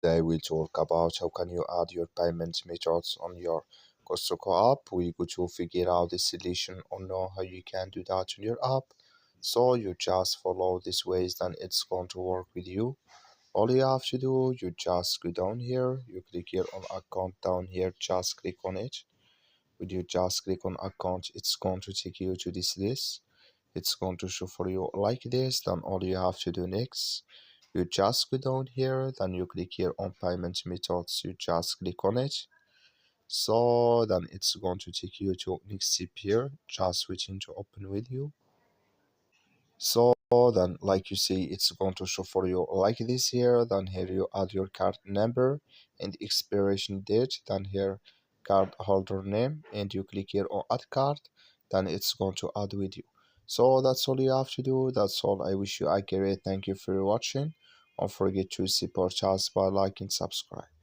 Today we'll talk about how can you add your payment methods on your Costco app. We're going to figure out the solution or know how you can do that on your app. So you just follow these ways, then it's going to work with you. All you have to do, you just go down here, you click here on account down here, just click on it. When you just click on account, it's going to take you to this list. It's going to show for you like this. Then all you have to do next, you just go down here, then you click here on payment methods, you just click on it. So then it's going to take you to next step here, just waiting to open with you. So then like you see, it's going to show for you like this here. Then here you add your card number and expiration date. Then here card holder name, and you click here on add card. Then it's going to add with you. So that's all you have to do. That's all. I wish you a great thank you for watching. Don't forget to support us by like and subscribe.